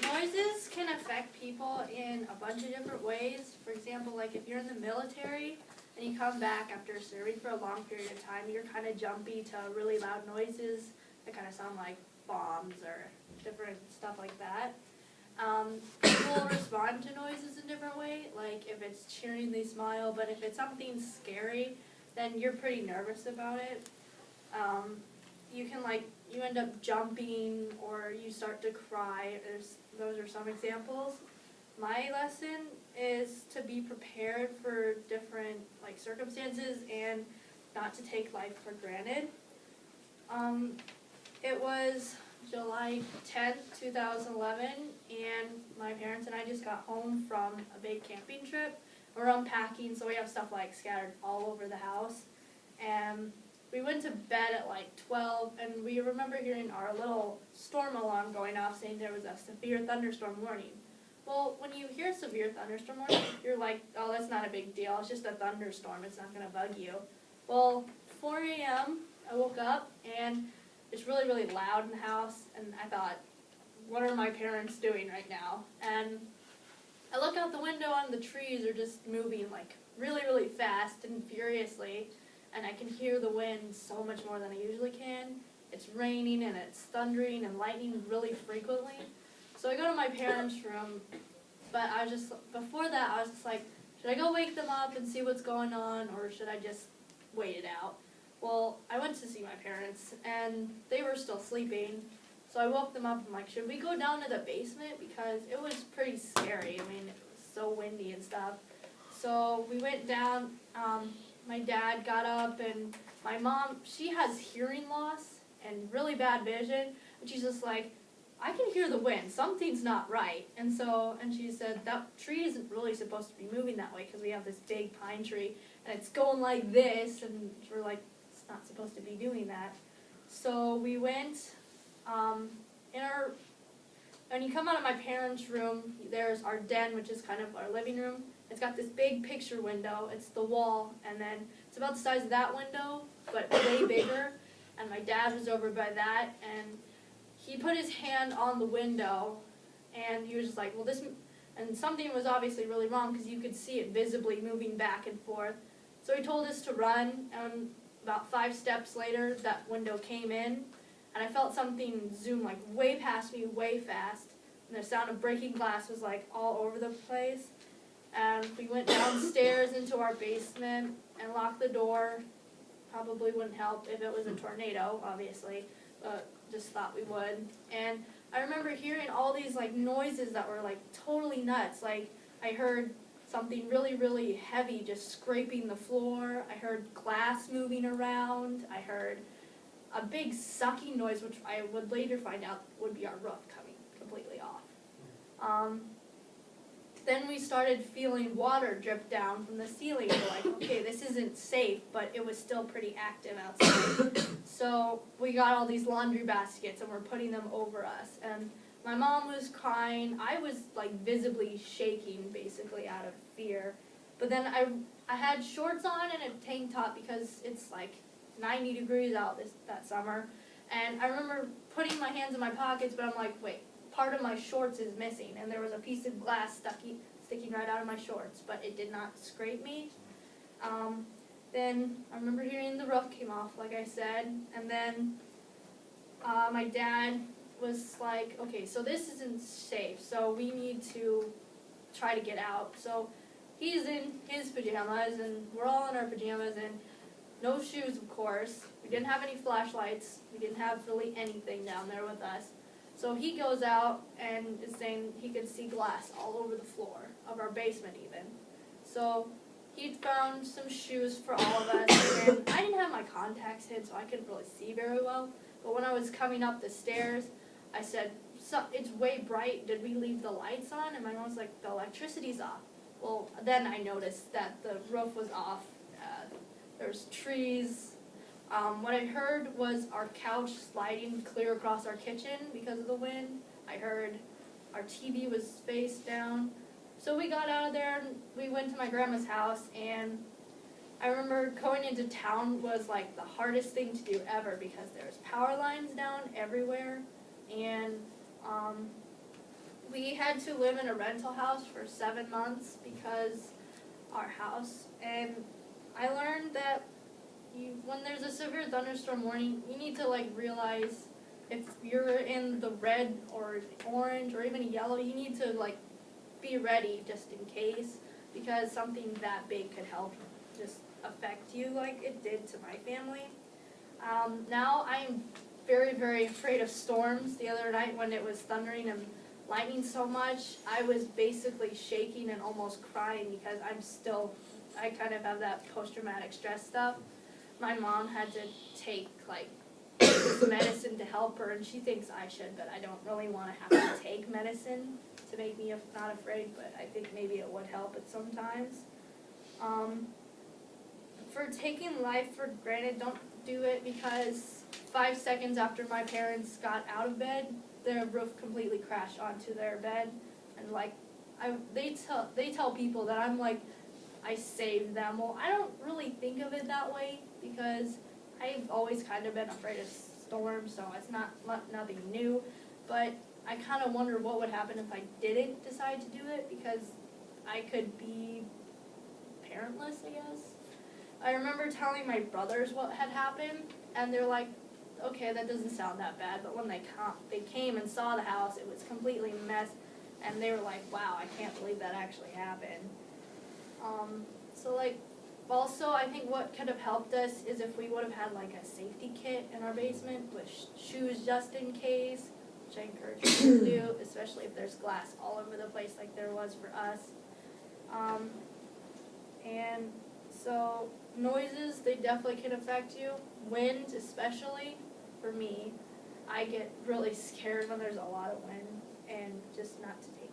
Noises can affect people in a bunch of different ways. For example, like if you're in the military and you come back after serving for a long period of time, you're kind of jumpy to really loud noises that kind of sound like bombs or different stuff like that. People respond to noises in different ways. Like if it's cheering, they smile, but if it's something scary, then you're pretty nervous about it. You end up jumping or you start to cry. Those are some examples. My lesson is to be prepared for different circumstances and not to take life for granted. It was July 10th, 2011, and my parents and I just got home from a big camping trip. We're unpacking, so we have stuff scattered all over the house. And we went to bed at 12, and we remember hearing our little storm alarm going off saying there was a severe thunderstorm warning. Well, when you hear severe thunderstorm warning, you're like, oh, that's not a big deal. It's just a thunderstorm. It's not going to bug you. Well, 4 a.m., I woke up, and it's really, really loud in the house, and I thought, what are my parents doing right now? And I look out the window, and the trees are just moving really, really fast and furiously. And I can hear the wind so much more than I usually can. It's raining and it's thundering and lightning really frequently. So I go to my parents' room, but before that I was just like, should I go wake them up and see what's going on, or should I just wait it out? Well, I went to see my parents and they were still sleeping. So I woke them up. I'm like, should we go down to the basement? Because it was pretty scary. I mean, it was so windy and stuff. So we went down. My dad got up, and my mom, she has hearing loss and really bad vision, and she's just like, I can hear the wind, something's not right. And she said, that tree isn't really supposed to be moving that way because we have this big pine tree, and it's going like this, and we're like, it's not supposed to be doing that. So we went, when you come out of my parents' room, there's our den, which is kind of our living room. It's got this big picture window. It's the wall, and then it's about the size of that window, but way bigger. And my dad was over by that, and he put his hand on the window, and he was just like, well, and something was obviously really wrong because you could see it visibly moving back and forth. So he told us to run, and about 5 steps later, that window came in, and I felt something zoom way past me, way fast, and the sound of breaking glass was all over the place. And we went downstairs into our basement and locked the door. Probably wouldn't help if it was a tornado, obviously, but just thought we would. And I remember hearing all these noises that were totally nuts. I heard something really, really heavy just scraping the floor. I heard glass moving around. I heard a big sucking noise, which I would later find out would be our roof coming completely off. Then we started feeling water drip down from the ceiling. We're like, okay, this isn't safe, but it was still pretty active outside. So we got all these laundry baskets, and we're putting them over us. And my mom was crying. I was visibly shaking, basically out of fear. But then I had shorts on and a tank top because it's 90 degrees out that summer. And I remember putting my hands in my pockets, but I'm like, wait. Part of my shorts is missing, and there was a piece of glass sticking right out of my shorts, but it did not scrape me. Then I remember hearing the roof came off, like I said, and then my dad was like, okay, so this isn't safe, so we need to try to get out. So he's in his pajamas, and we're all in our pajamas, and no shoes, of course. We didn't have any flashlights. We didn't have really anything down there with us. So he goes out and is saying he could see glass all over the floor of our basement even. So he found some shoes for all of us, and I didn't have my contacts in, so I couldn't really see very well. But when I was coming up the stairs, I said, so, it's way bright, did we leave the lights on? And my mom was like, the electricity's off. Well, then I noticed that the roof was off. There's trees. What I heard was our couch sliding clear across our kitchen because of the wind. I heard our TV was face down. So we got out of there and we went to my grandma's house, and I remember going into town was the hardest thing to do ever because there's power lines down everywhere, and We had to live in a rental house for 7 months because our house, and I learned that when there's a severe thunderstorm warning, you need to realize if you're in the red or orange or even yellow, you need to be ready just in case, because something that big could help just affect you like it did to my family. Now I'm very, very afraid of storms. The other night when it was thundering and lightning so much, I was basically shaking and almost crying because I kind of have that post-traumatic stress stuff. My mom had to take this medicine to help her, and she thinks I should, but I don't really want to have to take medicine to make me not afraid, but I think maybe it would help it sometimes. For taking life for granted, don't do it, because 5 seconds after my parents got out of bed, their roof completely crashed onto their bed, and they tell people that I saved them. Well, I don't really think of it that way, because I've always kind of been afraid of storms, so it's nothing new. But I kind of wonder what would happen if I didn't decide to do it, because I could be parentless, I guess. I remember telling my brothers what had happened, and they're like, okay, that doesn't sound that bad. But when they came and saw the house, it was completely a mess, and they were like, wow, I can't believe that actually happened. Also, I think what could have helped us is if we would have had a safety kit in our basement with shoes just in case, which I encourage you to do, especially if there's glass all over the place like there was for us. And so noises, they definitely can affect you. Wind, especially for me, I get really scared when there's a lot of wind, and just not to take